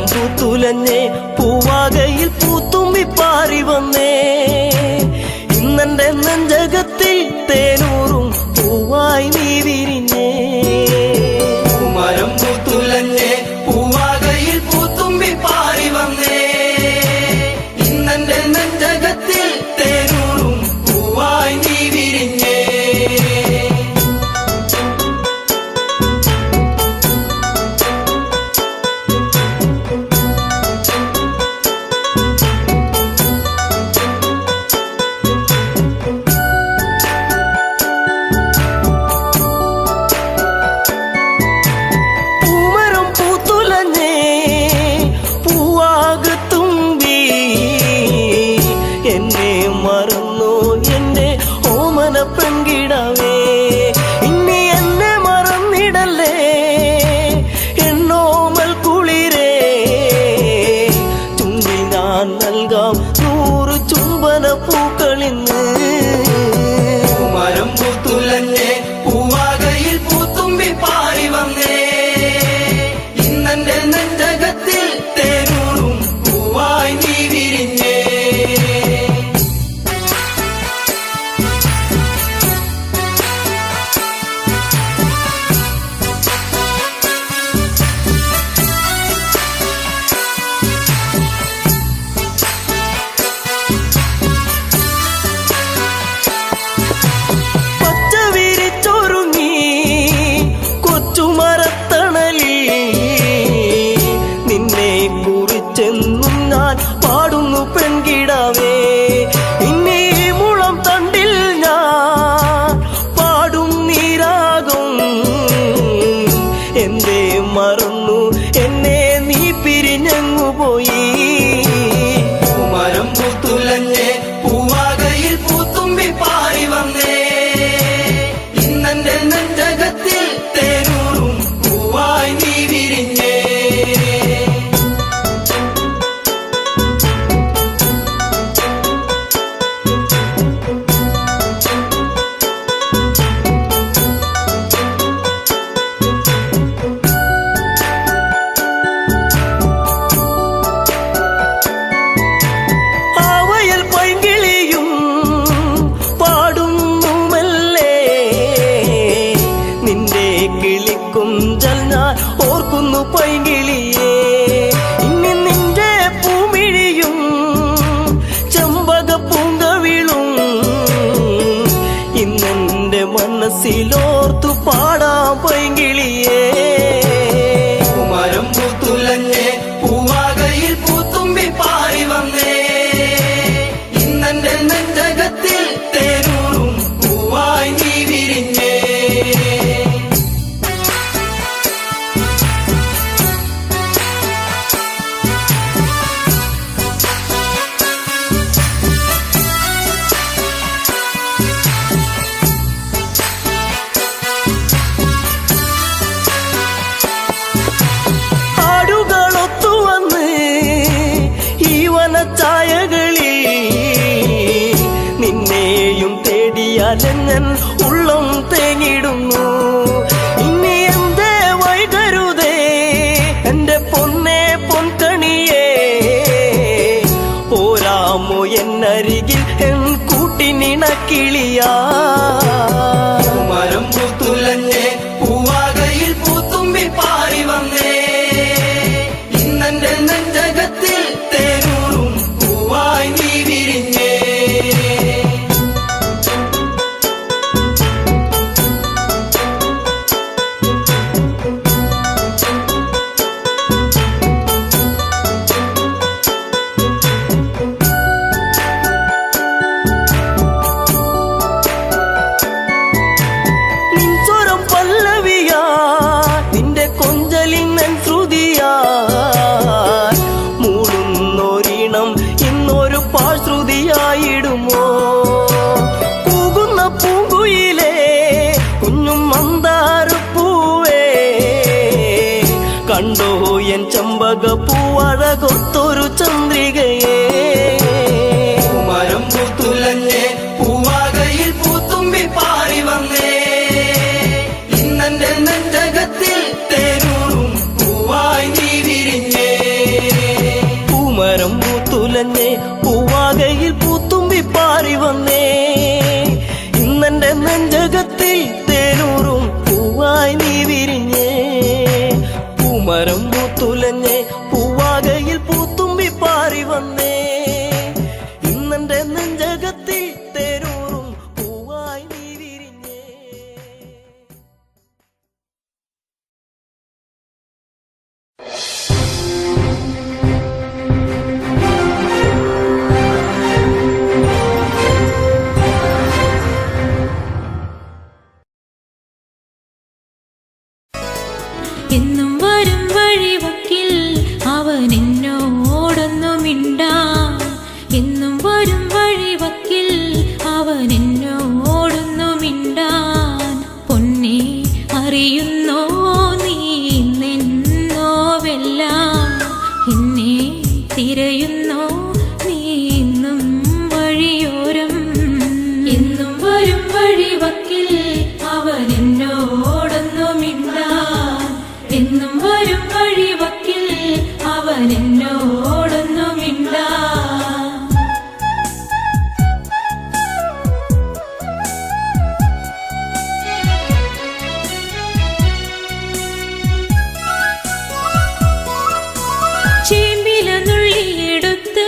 പൂത്തുലഞ്ഞേ പൂവാകയിൽ പൂത്തുമ്പി പാറി വന്നേ ഇന്നെന്റെ നെഞ്ചകത്തിൽ തേനൂറും പൂവായി നീ വിരിഞ്ഞേ മരം പൂത്തുലഞ്ഞേ പൂവാകയിൽ പൂത്തുമ്പി പാറി വന്നേ ഇന്നെന്റെ നെഞ്ചകത്തിൽ തേനൂറും പൂവായി നീ വിരിഞ്ഞേ പെൺകിടാവേ ഇനി എന്നെ മറന്നിടല്ലേ എന്നോമൽ കുളിരേ ചുണ്ടി ഞാൻ നൽകാം 100 ചുംബന പൂക്കളിന്ന് മരം പൂത്തുലഞ്ഞേ പൂവാകയിൽ പൂത്തുമ്പി പാറി വന്നേ ഇന്നെന്റെ നെഞ്ചകത്തിൽ തേനൂറും പൂവായി നീ വിരിഞ്ഞേ ചെന്നും ഞാൻ പാടുന്നു പെൺകിടാവേ ഇനി മുളം തണ്ടിൽ ഞാൻ പാടും നീരാകും എന്തേ മറന്നു എന്നെ നീ പിരിഞ്ഞങ്ങു പോയി മരം പൂത്തുലഞ്ഞേ പൂവാകയിൽ പൂത്തുമ്പി പാറി വന്നേ ഇന്നെന്റെ നെഞ്ചകത്തിൽ തേനൂറും പൂവായി നീ വിരിഞ്ഞേ കുഞ്ചൽ ഞാൻ ഓർക്കുന്നു പൈങ്കിളിയേ ഇനി നിന്റെ പൂമിഴിയും ചെമ്പക പൂങ്കവിളും ഇന്നെന്റെ മനസ്സിലോർത്തു പാടാം പൈങ്കിളിയേ മരം പൂത്തുലഞ്ഞേ പൂവാകയിൽ പൂത്തുമ്പി പാറി വന്നേ ഇന്നെന്റെ നെഞ്ചകത്തിൽ തേനൂറും പൂവായി നീ വിരിഞ്ഞേ ഛായകളിൽ നിന്നെയും തേടിയാലെങ്ങൻ ഉള്ളം തേങ്ങിടുന്നു ഇനി എന്തേ വൈകരുതേ എന്റെ പൊന്നേ പൊൻകണിയേ പോരാമോ എന്നരികിൽ എൻ കൂട്ടിനിണക്കിളിയാ മരം പൂത്തുലഞ്ഞേ പൂവാകയിൽ പൂത്തുമ്പി പാറി വന്നേ ഇന്നെന്റെ നെഞ്ചകത്തിൽ തേനൂറും പൂവായി നീ വിരിഞ്ഞേ മരം പൂത്തുലഞ്ഞേ പൂവാകയിൽ പൂത്തുമ്പി പാറി വന്നേ ഇന്നെന്റെ നെഞ്ചകത്തിൽ തേനൂറും പൂവായി നീ വിരിഞ്ഞേ പാഴ്ശ്രുതിയായിടുമോ കൂകുന്ന പൂങ്കുയിലേ കുഞ്ഞും മന്ദാരപ്പൂവേ കണ്ടോ എൻ ചെമ്പക പൂവഴകൊത്തൊരു ചന്ദ്രികയെ മരം പൂത്തുലഞ്ഞേ പൂവാകയിൽ പൂത്തുമ്പി പാറി വന്നേ ഇന്നെന്റെ നെഞ്ചകത്തിൽ തേനൂറും പൂവായി നീ വിരിഞ്ഞേ പൂമരം പൂത്തുലഞ്ഞേ പൂവാകയിൽ പൂത്തുമ്പി പാറി വന്നേ ഇന്നെന്റെ നെഞ്ചകത്തിൽ തേരൂറും പൂവായി നീ വിരിഞ്ഞേ. എന്നും വരും വഴിവക്കിൽ അവൻ എന്നോടൊന്നു മിണ്ടാൻ, എന്നും വരും വഴിവക്കിൽ അവൻ എന്നോടൊന്നു മിണ്ടാൻ. പൊന്നെ അറിയുന്നോ നീ നിന്നോവെല്ലാം, എന്നെ തിരയുന്നോ നീ ഇന്നും വഴിയോരം. എന്നും വരും വഴിവക്കിൽ അവൻ എന്നോടൊന്നു മിണ്ടാൻ, എന്നും വരും വഴിവക്കിൽ അവൻ എന്നോടൊന്നു മിണ്ടാൻ. ചേമ്പില നുള്ളിയെടുത്ത്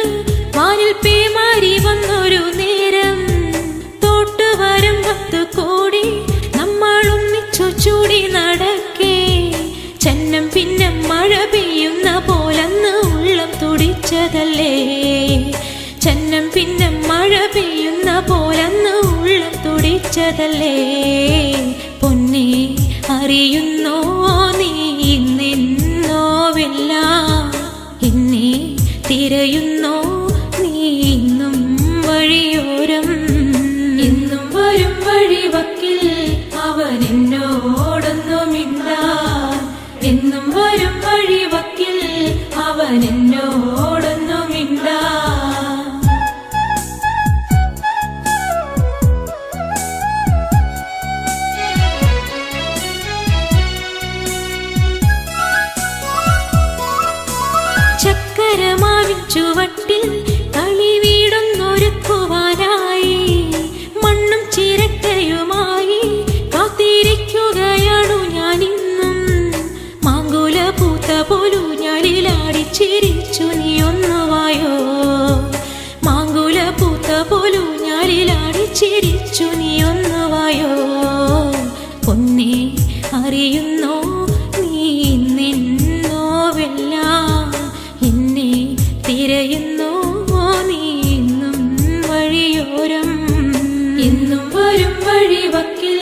വാനിൽ പേമാരി വന്നൊരു നേരം, തോട്ടുവരം 10 കോടി നമ്മൾ ഒന്നിച്ചു ചൂടി നടക്കേ. ചന്നം പിന്നെ മഴ പെയ്യുന്ന പോലന്ന് ഉള്ളം തുടിച്ചതല്ലേ, ചന്നം പിന്നെ മഴ പെയ്യുന്ന പോലന്ന് ഉള്ളം തുടിച്ചതല്ലേ. പൊന്നെ അറിയുന്നോ നീ നിന്നോവെല്ലാം, എന്നെ തിരയുന്നോ നീ ഇന്നും വഴിയോരം. എന്നും വരും വഴിവക്കിൽ അവൻ എന്നോടൊന്നു മിണ്ടാൻ, എന്നും വരും വഴിവക്കിൽ അവൻ എന്നോടൊന്നു മിണ്ടാൻ. ചക്കരമാവിൻ ചുവട്ടിൽ കളി വീടൊന്നൊരുക്കുവാനായി മണ്ണും ചിരട്ടയുമായി കാത്തിരിക്കുകയാണു ഞാനിന്നും. മാങ്കുല പൂത്ത പോലു ഞാലിലാടി ചിരിച്ചു നീ ഒന്നുവായോ, മാങ്കുല പൂത്ത പോലു ഞാലിലാടി ചിരിച്ചു നീ ഒന്നുവായോ. പൊന്നെ അറിയുന്നോ നീ നിന്നോവെല്ലാം, എന്നെ തിരയുന്നോ നീ ഇന്നും വഴിയോരം. എന്നും വരും വഴിവക്കിൽ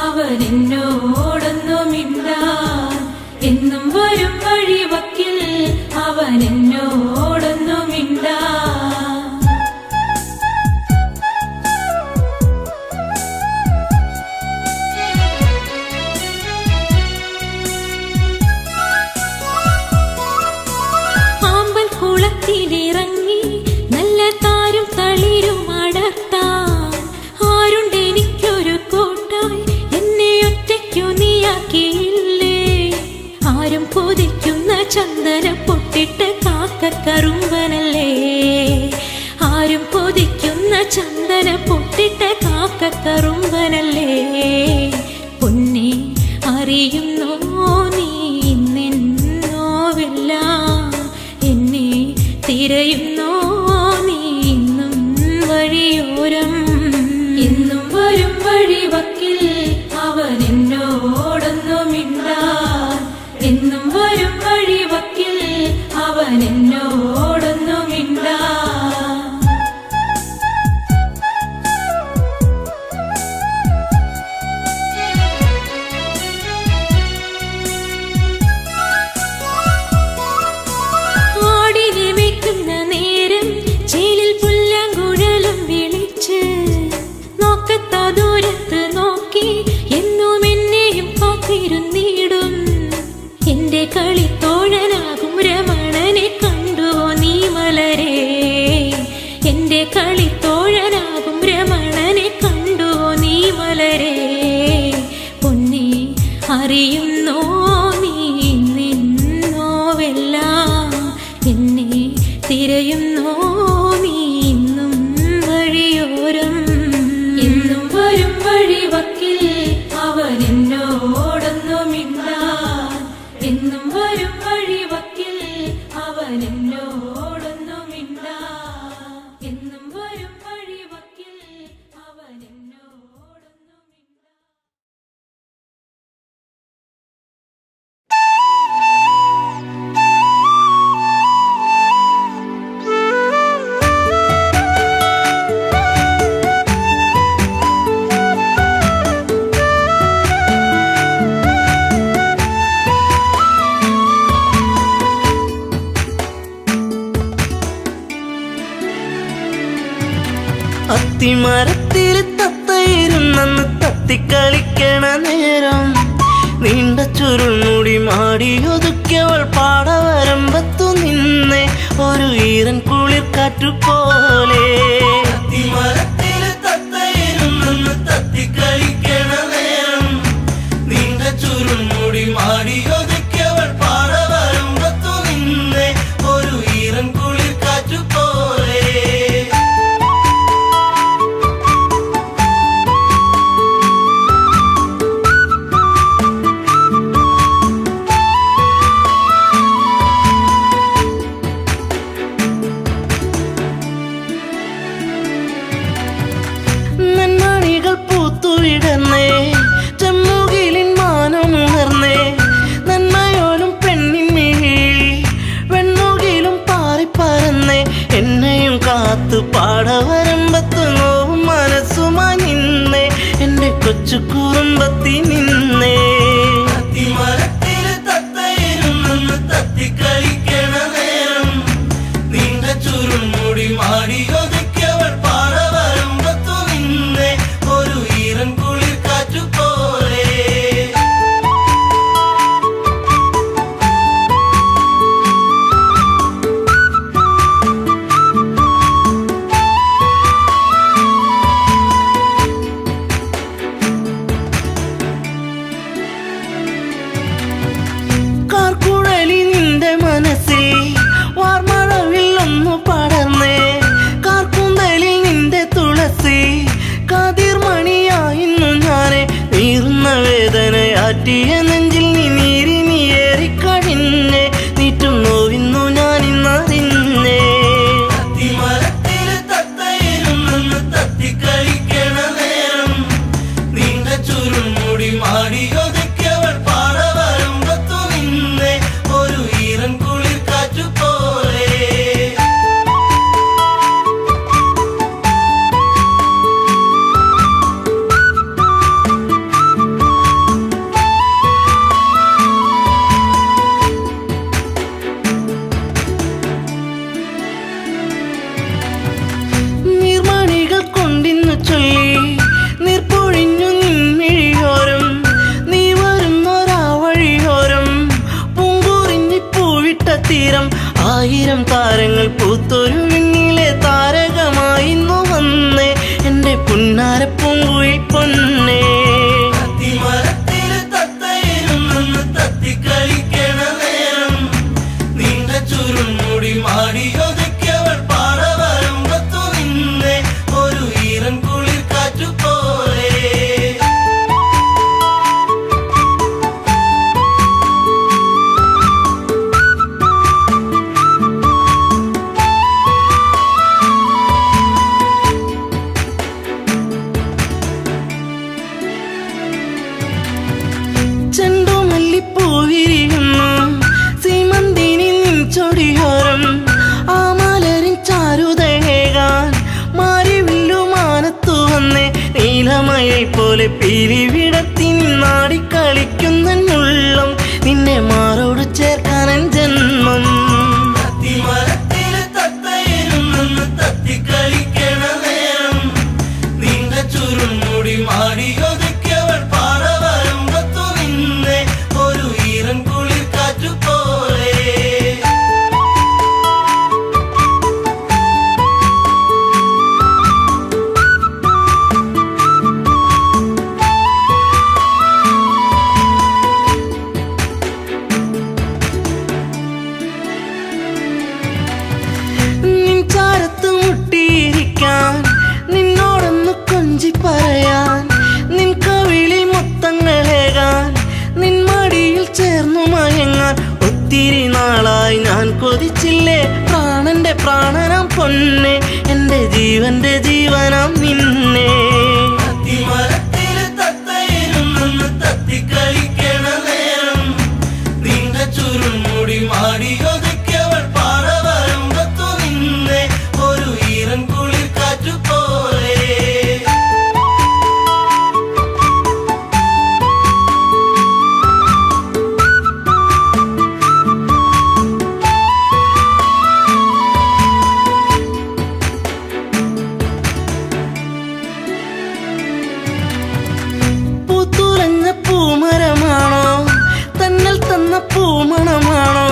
അവൻ എന്നോടൊന്നു മിണ്ടാൻ, എന്നും വരും വഴിവക്കിൽ അവൻ എന്നോടൊന്നു മിണ്ടാൻ. ആമ്പൽ കുളത്തിലിറങ്ങി നല്ല താരും തളിരും അടർത്താൻ ആരുണ്ടെനിക്കൊരു കൂട്ടായി, എന്നെ ഒറ്റയ്ക്കു നീയാക്കിയില്ലേ. ആരും കൊതിക്കുന്ന ചന്ദന പൊട്ടിട്ട് കാക്കക്കറുമ്പനല്ലേ, ആരും കൊതിക്കുന്ന ചന്ദന പൊട്ടിട്ട് കാക്കക്കറുമ്പനല്ലേ. പൊന്നെ അറിയുന്നോ നീ നിന്നോവെല്ലാം, എന്നെ തിരയുന്നോ നീ ഇന്നും വഴിയോരം. എന്നും വരും വഴിവക്കിൽ അവൻ എന്നോടൊന്നു മിണ്ടാൻ, എന്നും വരും വഴിവക്കിൽ അവൻ എന്നോടൊന്നു മിണ്ടാൻ. ആടിനെ മേയ്ക്കുന്ന നേരം ചേലിൽ പുല്ലാങ്കുഴലും വിളിച്ച് നോക്കത്താ ദൂരത്ത് നോക്കി എന്നും എന്നെയും കാത്തിരുന്നിടും. എന്റെ കളിത്തോഴനാകും രമണനെ കണ്ടുവോ നീ എന്നും വരും വഴിവക്കിൽ അവൻ എന്നോടൊന്നും മിണ്ടാ എന്നും വരും വഴിവക്കിൽ അവൻ എന്നോടൊന്നും മിണ്ടാ. അത്തിമരത്തിൽ തത്തയിരുന്നെന്ന് തത്തിക്കളിക്കണ നേരം നീണ്ട ചുരുൾമുടി മാടിയൊതുക്കിയവൾ പാടവരമ്പത്തു നിന്നെ ഒരു ഈറൻ കുളിർ കാറ്റുപോലെ. അത്തിമരത്തിൽ തത്തയിരുന്നെന്ന് തത്തിക്കളിക്കണ നേരം നീണ്ട ചുരുൾമുടി മാടിയൊതുക്കിയവൾ പാടവരമ്പത്തു നിന്നെ ഒരു ഈറൻ കുളിർ കാറ്റുപോലെ. നന്മണികൾ പൂത്തുവിടന്നേ ചെമ്മുകിലിൻ മാനമുണർന്നേ നന്മയോലും പെണ്ണിൻമിഴി വെണ്ണുകിലും പാറിപ്പറന്നേ എന്നെയും കാത്തു പാടവരമ്പത്ത് നോവും മനസ്സുമായി നിന്നേ എന്റെ കൊച്ചു കുറുമ്പത്തി നിന്നേ. അത്തിമരത്തില് തത്തയിരുന്നെന്ന് തത്തിക്കളിക്കണ നേരം നീണ്ട ചുരുൾമുടി മാടിയൊതുക്കിയവൾ പാടവരമ്പത്തു നിന്നെ ഒരു ഈറൻ കുളിർ കാറ്റുപോലെ. കാർക്കുഴലി നിന്റെ മനസ്സിൽ വാർമഴവിൽ ഒന്നു പടർന്നേ കാർക്കുന്തലിൽ നിന്റെ തുളസി കാതിർമണിയായിരുന്നു ഞാനെ നീറുന്ന വേദനയാറ്റിയ നെഞ്ചിൽ നീ നീരിനി ഏറിക്കഴിഞ്ഞേ നീറ്റും നോവിന്നു ഞാനിന്നറിഞ്ഞേ. അത്തിമരത്തില് തത്തയിരുന്നെന്ന് തത്തിക്കളിക്കണ നേരം നീണ്ട ചുരുൾമുടി മാടിയൊതുക്കിയവൾ പാടവരമ്പത്തു നിന്നെ ഒരു ഈറൻ കുളിർ കാറ്റുപോലെ. നീർമണികൾ കൊണ്ടിന്നു ചൊല്ലി നീർപ്പൊഴിഞ്ഞു നിൻമിഴിയോരം നീ വരുന്നൊരാ വഴിയോരം പൂങ്കുറിഞ്ഞി പൂവിട്ട തീരം ആയിരം താരങ്ങൾ പൂത്തൊരു വിണ്ണിലെ താരകമായിന്നു വന്നേ എന്റെ പുന്നാര പൂങ്കുയിൽ പൊന്നേ. അത്തിമരത്തില് തത്തയിരുന്നെന്ന് തത്തിക്കളിക്കണ നേരം നീണ്ട ചുരുൾമുടി മാടിയൊതുക്കിയവൾ പാടവരമ്പത്തു നിന്നെ ഒരു ഈറൻ കുളിർ കാറ്റുപോലെ. ചെണ്ടുമല്ലിപ്പൂവിരിയുന്നു സീമന്തിനി നിൻ ചൊടിയോരം ആ മലരിൻ ചാരുതയേകാൻ മാരിവില്ലുമാനത്തു വന്നേ നീലമയിൽ പോലെ പിരിവിടത്തി നിന്നാടിക്കളിക്കുന്നുള്ളം നിന്നെ മാറോട് ചേർക്കാനൻ ജന്മം. അത്തിമരത്തില് തത്തയിരുന്നെന്ന് തത്തിക്കളിക്കണ നേരം നീണ്ട ചുരുൾമുടി മാടിയൊതുക്കിയവൾ പാടവരമ്പത്തു നിന്നെ ഒരു ഈറൻ കുളിർ കാറ്റുപോലെ. നിൻ ചാരത്ത് മുട്ടിയിരിക്കാൻ നിന്നോടൊന്ന് കൊഞ്ചി പറയാൻ നിൻ കവിളിൽ മുത്തങ്ങളേകാൻ നിൻ മടിയിൽ ചേർന്നു മയങ്ങാൻ ഒത്തിരി നാളായി ഞാൻ കൊതിച്ചില്ലേ പ്രാണന്റെ പ്രാണനാം പൊന്നെ എന്റെ ജീവന്റെ ജീവനാം നിന്നെ അത്തിമരത്തില് തത്തയിരുന്നൊന്ന് തത്തിക്കളിക്കണ നേരം നീണ്ട ചുരുൾമുടി മാടിയൊതുക്കിയവൾ പാറവരമ്പത്തു നിന്നെ ഒരു ഈറൻ കുളിർ കാറ്റു പോലെ പൂമരമാണോ തന്നൽ തന്ന പൂമണമാണോ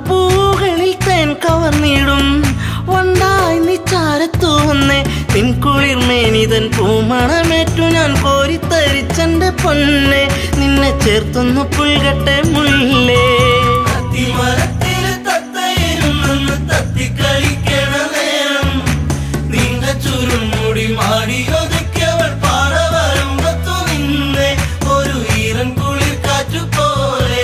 പൂകളിൽ തേൻ കവർന്നിടും വണ്ടായി നീ ചാരത്തു വന്നേ പിൻകുളിർ മേനിതൻ പൂമണമേറ്റു ഞാൻ കോരിത്തരിച്ചെന്റെ പൊന്നെ നിന്നെ ചേർത്തൊന്നു പുൽകട്ടെ മുല്ലേ അത്തിമരത്തില് തത്തയിരുന്നൊന്ന് തത്തിക്കളിക്കണ നേരം നീണ്ട ചുരുൾമുടി മാടിയൊതുക്കിയവൾ പാറവരമ്പത്തു നിന്നെ ഒരു ഈറൻ കുളിർ കാറ്റു പോലെ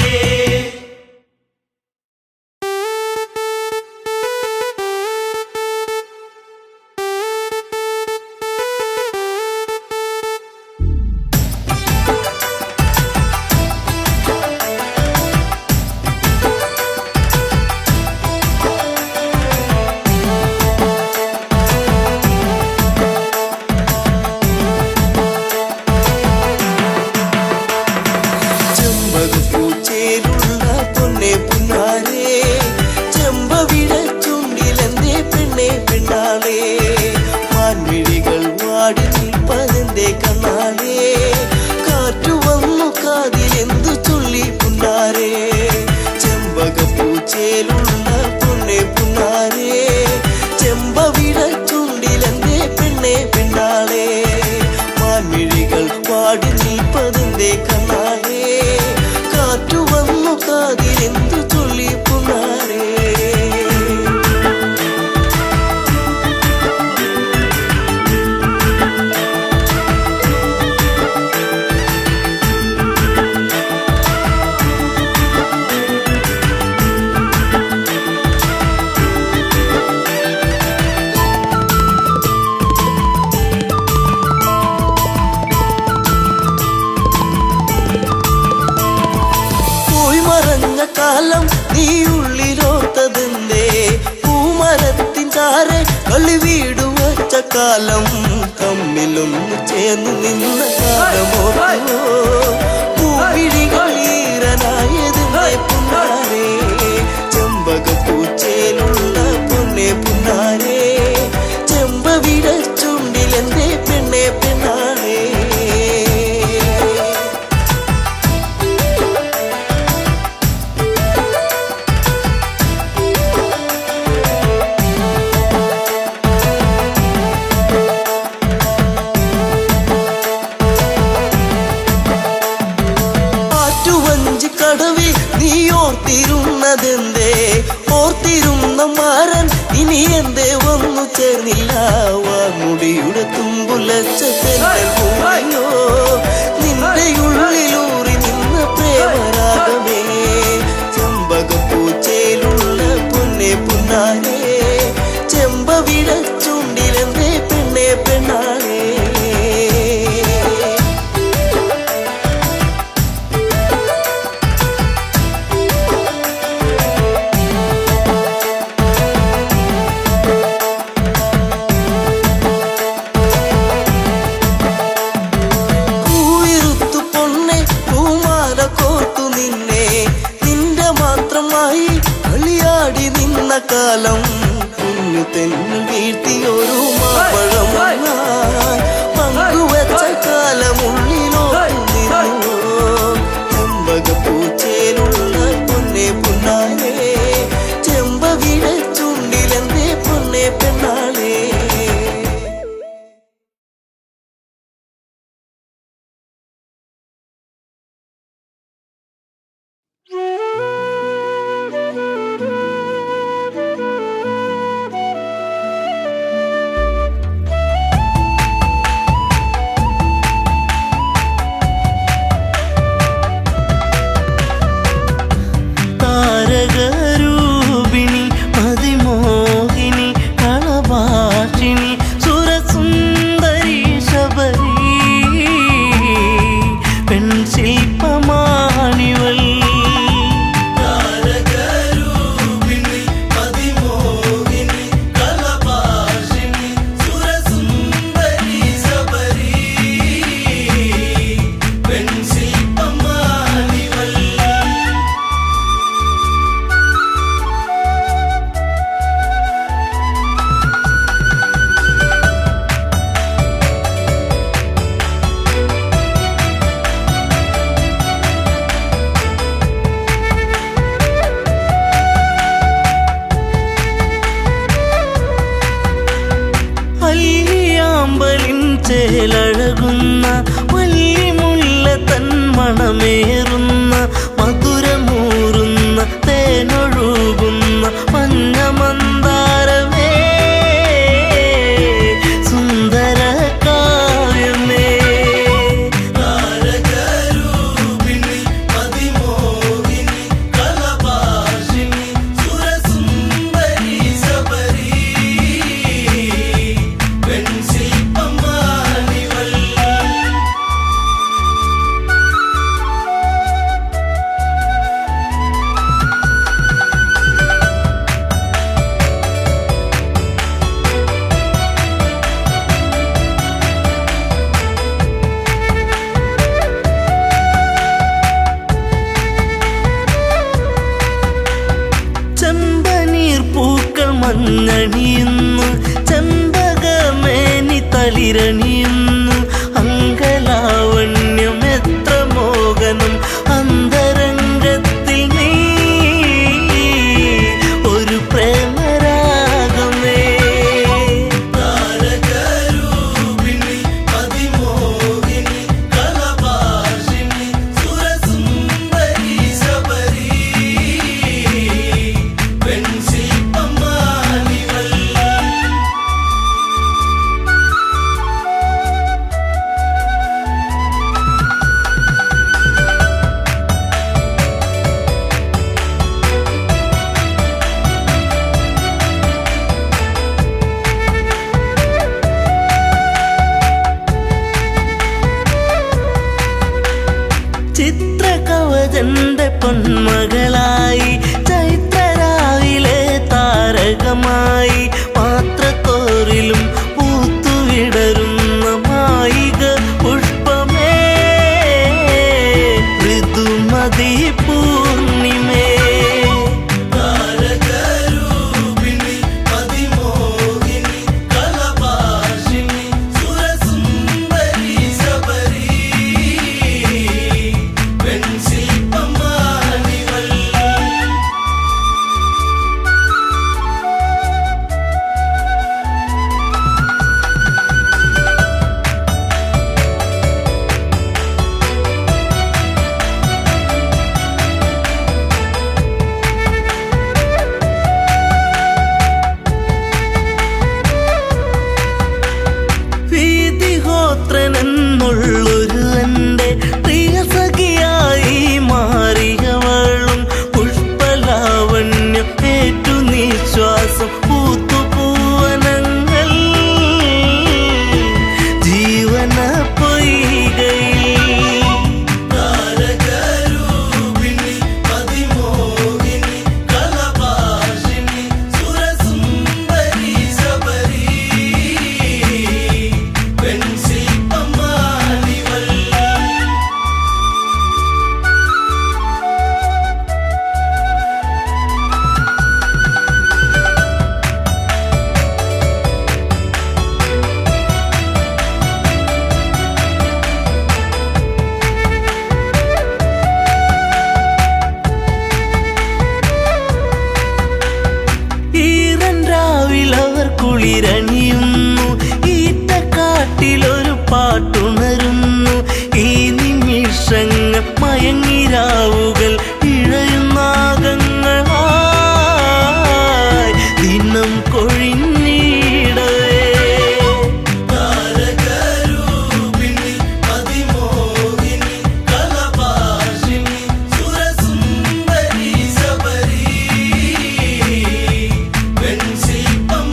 ചെമ്പകപ്പൂച്ചേലുള്ള പൊന്നെ പുന്നാരേ ചെമ്പവിട ചുണ്ടിലെന്തേ പെണ്ണെ പെണ്ണാളേ മാൻമിഴികൾ വാടി നിൽപ്പതെന്തേ കണ്ണാളേ കാറ്റു വന്നു കാതിലെന്തു ചൊല്ലി പുന്നാരേ ചെമ്പകപ്പൂച്ചേലുള്ള പൊന്നെ പുന്നാരേ ചെമ്പവിട ചുണ്ടിലെന്തേ പെണ്ണെ പെണ്ണാളേ മാൻമിഴികൾ വാടി നിൽപ്പതെന്തേ കണ്ണാളേ കാറ്റു വന്നു കാതിലെന്തു ചൊല്ലി പുന്നാരേ പോയി മറഞ്ഞ കാലം നീ ഉള്ളിലോത്തതെന്തേ പൂമരത്തിൻ ചാരെ കളി വീടു വച്ച കാലം തമ്മിലൊന്നു ചേർന്നു നിന്ന കാലമോ പൂവിഴികൾ ഈറനായതെന്തേ പുന്നാരേ ചെമ്പകപ്പൂച്ചേലുള്ള പൊന്നെ പുന്നാരേ ചെമ്പവിട ചുണ്ടിലെന്തേ പെണ്ണെ പെണ്ണാളേ കടവിൽ നീ ഓർത്തിരുന്നതെന്തേ ഓർത്തിരുന്ന മാരൻ ഇനി എന്തേ വന്നു ചേർന്നില്ല വാർമുടിയുടെ തുമ്പുലച്ച തെന്നോ നിന്റെ ഉള്ളിലൂറി നിന്ന പ്രേമരാഗമേ ചെമ്പകപ്പൂച്ചേലുള്ള പൊന്നെ പുന്നാരേ ചെമ്പവിട ചുണ്ടിലെന്തേ പെണ്ണെ പെണ്ണാളേ കാലം കുഞ്ഞു തെന്നു വീഴ്ത്തിയൊരു മാമ്പഴം പങ്കുവച്ച കാലമുള്ളിലോ ചെമ്പകപ്പൂച്ചേലുള്ള പൊന്നെ പുന്നാരേ ചെമ്പവിട ചുണ്ടിലെന്തേ പൊന്നെ പെണ്ണാളേ തഴുകുന്ന വല്ലിമുല്ല തൻ മണമേറുന്ന മധുരമൂറുന്ന തേനൊഴുകുന്ന മഞ്ഞമന്ദാരമേ സുന്ദര കാവ്യമേ താരകരൂപിണി മതിമോഹിനി കലഭാഷിണി സുരസുന്ദരി ശബരി വെൺശില്പമാണിവൾ ചെമ്പനീർ പൂക്കൾ മഞ്ഞണിയുന്നു ചെമ്പകമേനി തളിരണിയുന്നു അങ്കലാവണ്യം എത്ര മോഹനം അന്തരംഗത്തിൽ നീ ഒരു പ്രേമരാഗമേ താരകരൂപിണി മതിമോഹിനി കലഭാഷിണി സുരസുന്ദരി ശബരി വെൺശില്പമാണിവൾ ചിത്രകവചന്റെ പൊന്മകളായി ചൈത്രരാവിലെ താരകമായി പാത്രത്തോറിലും പൂത്തുവിടരുന്ന മായിക പുഷ്പമേ ഋതുമതി പൂർണിമേ താരകരൂപിണി മതിമോഹിനി കലഭാഷിണി സുരസുന്ദരി ശബരി വെൺശില്പമാണിവൾ വീതിഹോത്രനെന്നുള്ളൊരു എൻ്റെ പ്രിയ സഖിയായി മാറിയവളും പുഷ്പലാവണ്യം ഏറ്റു നിശ്വാസം പൂത്തുപൂവനങ്ങൾ ജീവന പൊയ്കയിൽ താരകരൂപിണി മതിമോഹിനി കലഭാഷിണി സുരസുന്ദരി ശബരി വെൺശില്പമാണിവൾ ഈറൻ രാവിലവർ കുളിരണിയുന്നു ഈറ്റക്കാട്ടിലൊരു പാട്ടുണരുന്നു ഈ നിമിഷങ്ങൾ മയങ്ങിരാവുകൾ ഇഴയുന്നാഗങ്ങളായി ദിനം കൊഴിഞ്ഞിടവേ താരകരൂപിണി മതിമോഹിനി കലഭാഷിണി സുരസുന്ദരി ശബരി വെൺശില്പമാണിവൾ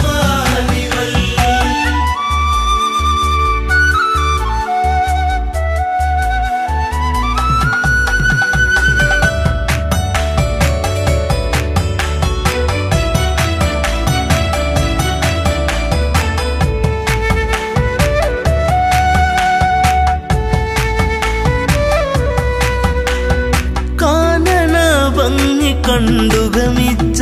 കാനന ഭംഗി കണ്ടുഗമിച്ച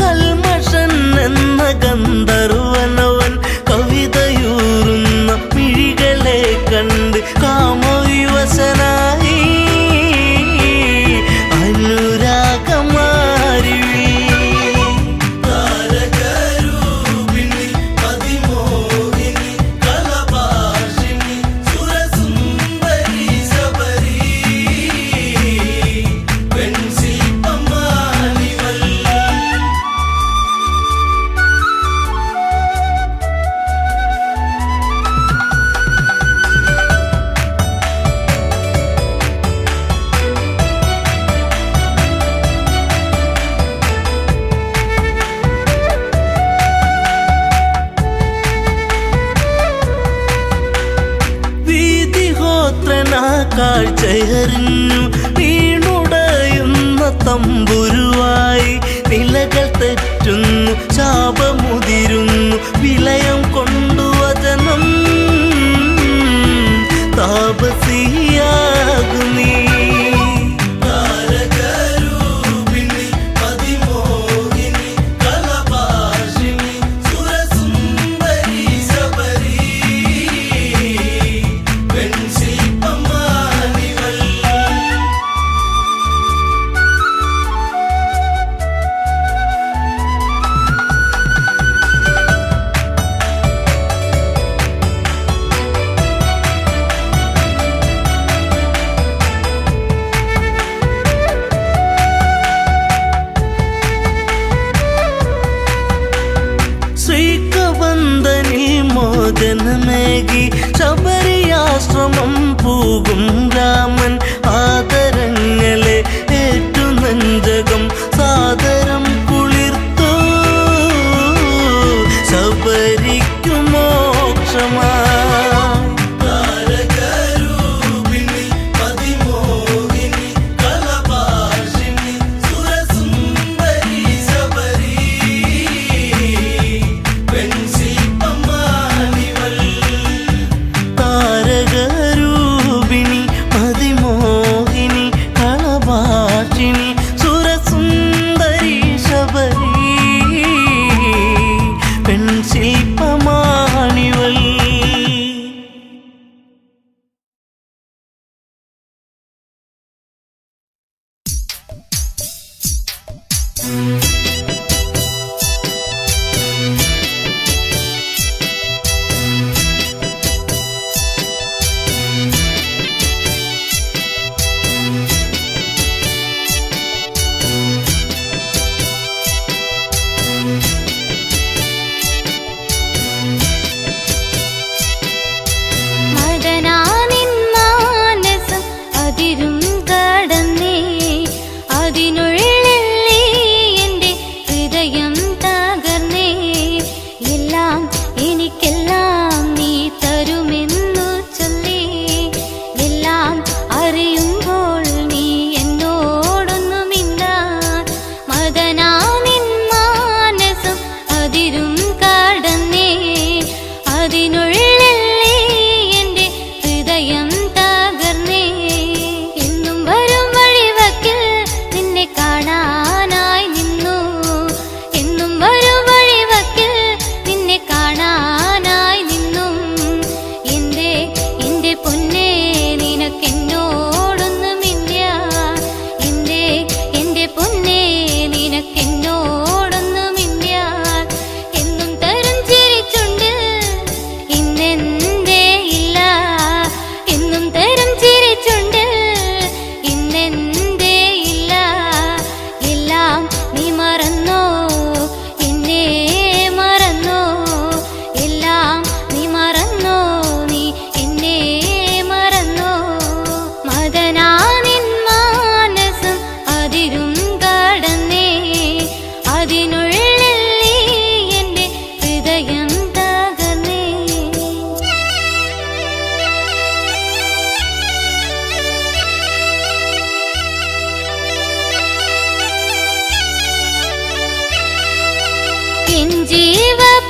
കൽമഷൻ എന്ന ഗന്ധർവനവൻ കവിതയൂറുന്ന മിഴികളെ കണ്ട് കാമവിവശനായി അനുരാഗമാരി താരകരൂപിണി മതിമോഹിനി കലഭാഷിണി സുര കാഴ്ചയറിഞ്ഞു വീണുടയുന്ന തമ്പുരുവായി നിലകൾ തെറ്റുന്നു ശാപമുതിരുന്നു വിലയം കൊണ്ടു വചനം താപസിയാകുന്നീ മോചനമേകി ശബരിയാശ്രമം പോകും രാമൻ ആദരങ്ങളെ ഏറ്റു നെഞ്ചകം സാദരം കുളിർത്തു ശബരിക്കു മോക്ഷമാ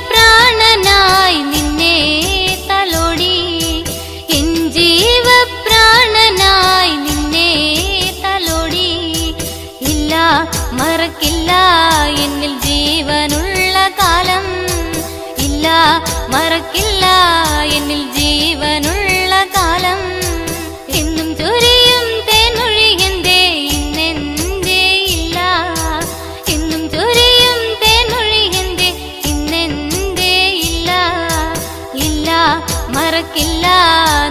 ജീവപ്രാണനായി നിന്നെ തലോടി എൻ ജീവപ്രാണനായി നിന്നെ തലോടി ഇല്ല മറക്കില്ല എന്നിൽ ജീവനുള്ള കാലം ഇല്ല മറക്കില്ല എന്നിൽ ജീവനുള്ള കാലം എന്നും ചൊരിയും തേൻമൊഴി എന്തേ ഇന്നെന്തേ ഇല്ല എന്നും ചൊരിയും തേൻമൊഴി എന്തേ ഇന്നെന്തേ ഇല്ല ഇല്ല മറക്കില്ല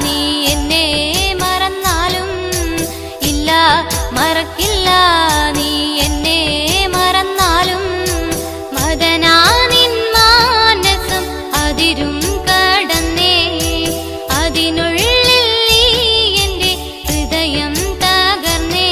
നീ എന്നെ മറന്നാലും ഇല്ല മറക്കില്ല നീ എന്നെ മറന്നാലും മദനാ നിൻ മാനസം അതിരും കടന്നേ അതിനുള്ളിൽ നീ എന്റെ ഹൃദയം തകർന്നേ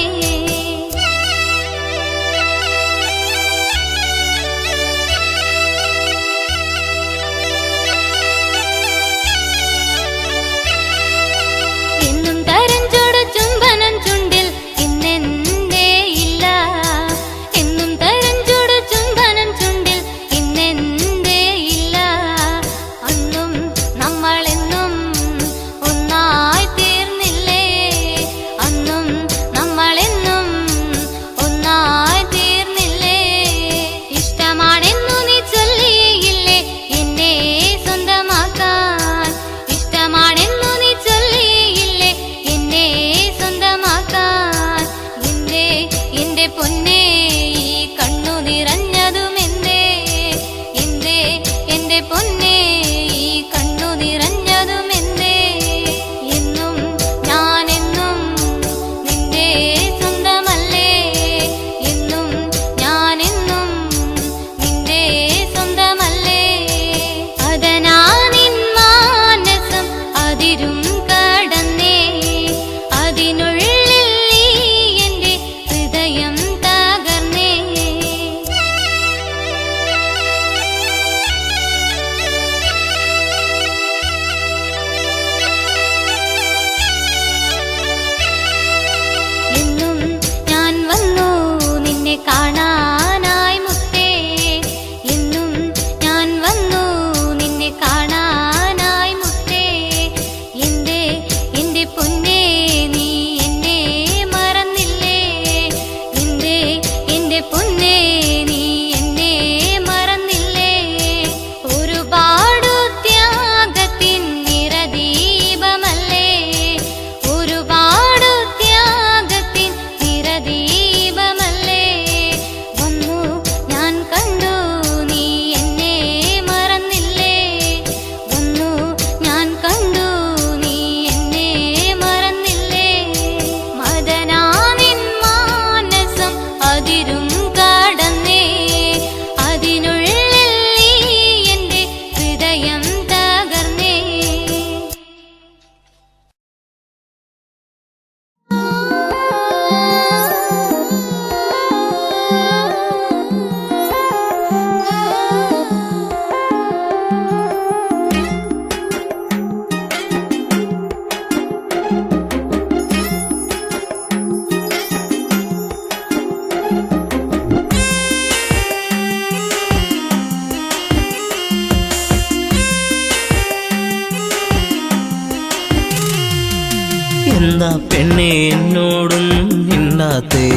പെണ്ണെ എന്നോടൊന്നും മിണ്ടാത്തേ?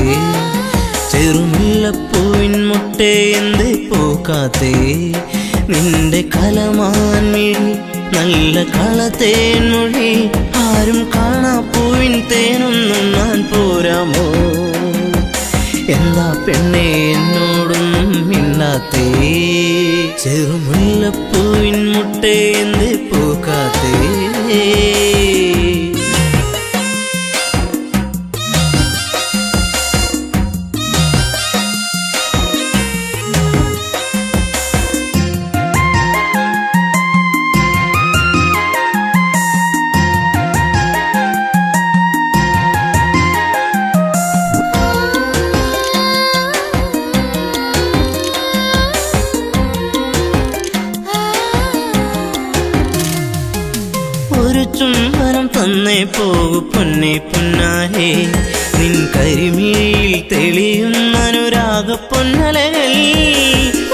ചെറുമുല്ലപ്പൂവിൻ മുട്ടേ എന്തേ പൂക്കാത്തേ? നിന്റെ കലമാൻ മിഴി നല്ല കളത്തേൻ മൊഴി, ആരും കാണാ പൂവിൻ തേനൊന്നും ഞാൻ പോരാമോ? എന്താ പെണ്ണെ എന്നോടൊന്നും മിണ്ടാത്തേ? ചെറുമുല്ലപ്പൂവിൻ മുട്ടേ എന്തേ പൂക്കാത്തേ? ഒരു ചുംബനം തന്നേ പോകു പൊന്നെ പൊന്നാരേ, നിൻ കരിമിഴിയിൽ തെളിയുന്ന അനുരാഗ പൊന്നലകൾ.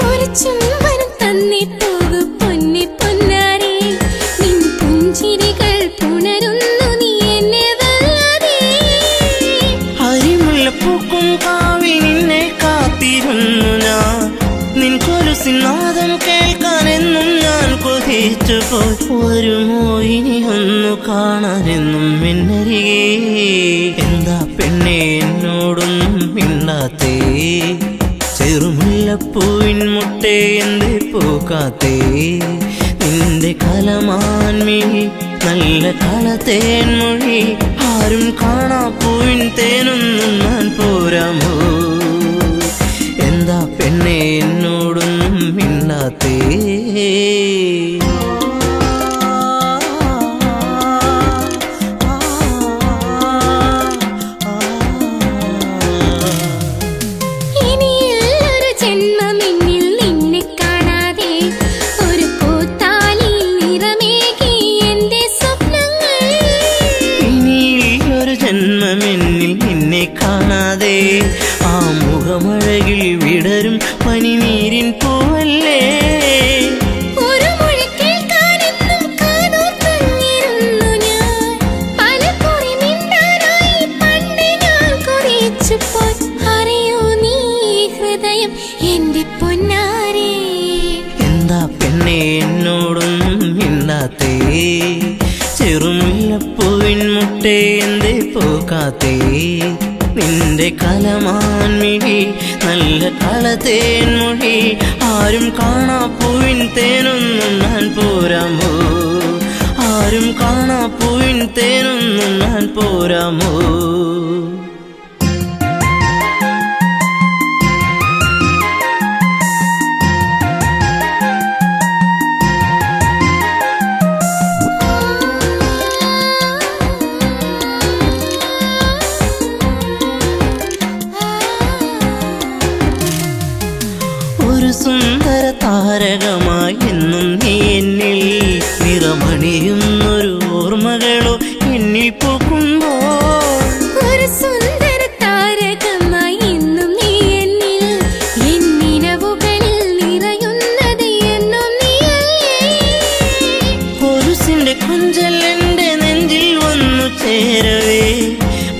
ഒരു ചുംബനം തന്നേ പോകു പൊന്നെ പൊന്നാരേ, നിൻ പുഞ്ചിരികൾ പുണരുന്നു നീ എന്നെ വല്ലാതെ. അരിമുല്ലപ്പൂക്കും കാവിൽ നിന്നെ കാത്തിരുന്നു ഞാൻ, നിൻ കൊലുസിനാദം കേൾക്കാനെന്നും ഞാൻ കൊതിച്ചു പോയി. വരുമോ ഇനി ഒന്നു കാണാനെന്നും എന്നരികെ? എന്താ പെണ്ണെ എന്നോടൊന്നും മിണ്ടാത്തേ? ചെറുമുല്ലപ്പൂവിൻ മുട്ടേ എന്തേ പൂക്കാത്തേ? നിന്റെ കലമാൻ മിഴി നല്ല കളത്തേൻ മൊഴി, ആരും കാണാ പൂവിൻ തേനൊന്നും ഞാൻ പോരാമോ? എന്താ പെണ്ണെ എന്നോടൊന്നും മിണ്ടാത്തേ? ജന്മമെന്നിൽ നിന്നെ കാണാതെ ആ മുഖമഴകിൽ വിടരും പനിനീരിൻ പൂവല്ലേ? ഒരു മൊഴി കേൾക്കാനെന്നും കാതോർത്തിരുന്നു ഞാൻ, പലകുറി മിണ്ടാനായി പണ്ട് ഞാൻ കൊതിച്ചു പോയി. അറിയൂ നീ ഹൃദയം എന്റെ പൊന്നാരേ? എന്താ പെണ്ണെ എന്നോടൊന്നും മിണ്ടാത്തേ? ചെറുമുല്ലപ്പൂവിൻ മുട്ടേ എന്തേ പൂക്കാത്തേ? നിന്റെ കലമാൻ മിഴി നല്ല കളത്തേൻ മൊഴി, ആരും കാണാ പൂവിൻ തേനൊന്നും ഞാൻ പോരാമോ? ആരും കാണാ പൂവിൻ തേനൊന്നും ഞാൻ പോരാമോ? ഒരു സുന്ദര താരകമായി എന്നും നീ എന്നിൽ നിറമണിയുന്നൊരു ഓർമ്മകളോ എന്നിൽ പൂക്കുമ്പോൾ. ഒരു സുന്ദര താരകമായി എന്നും നീ എന്നിൽ, എന്നിനവുകളിൽ നിറയുന്നത് എന്നും നീയല്ലേ? കൊലുസിന്റെ കൊഞ്ചൽ എന്റെ നെഞ്ചിൽ വന്നു ചേരവേ,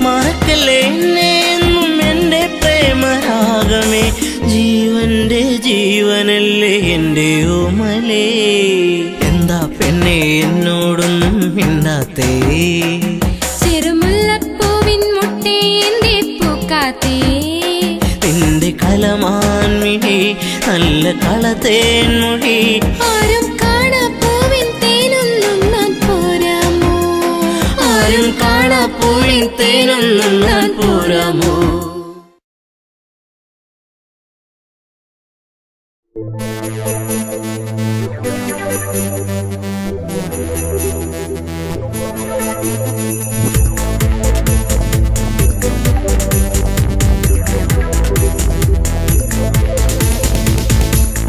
മറക്കല്ലേ എന്നെ എന്നും എന്റെ പ്രേമരാഗമേ. ജീവന്റെ ജീവനല്ലേ എന്റെ ഓമലേ? എന്താ പെണ്ണെ എന്നോടൊന്നും മിണ്ടാത്തേ? ചെറുമുല്ലപ്പൂവിൻ മുട്ടേ എന്തേ പൂക്കാത്തേ? നിന്റെ കലമാൻ മിഴി നല്ല കളത്തേൻ മൊഴി, ആരും കാണാ പൂവിൻ തേനൊന്നും ഞാൻ പോരാമോ? ആരും കാണാ പൂവിൻ തേനൊന്നും ഞാൻ പോരാമോ?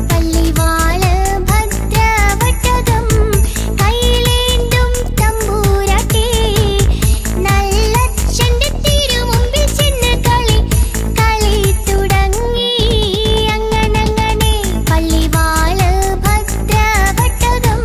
പള്ളിവാള് ഭദ്രവട്ടകം കൈയിലേന്തും തമ്പൂരാട്ടി, നല്ലച്ഛന്റെ തിരുമുമ്പിൽ ചെന്ന് കളി തുടങ്ങി. അങ്ങനെ പള്ളിവാള് ഭദ്രവട്ടകം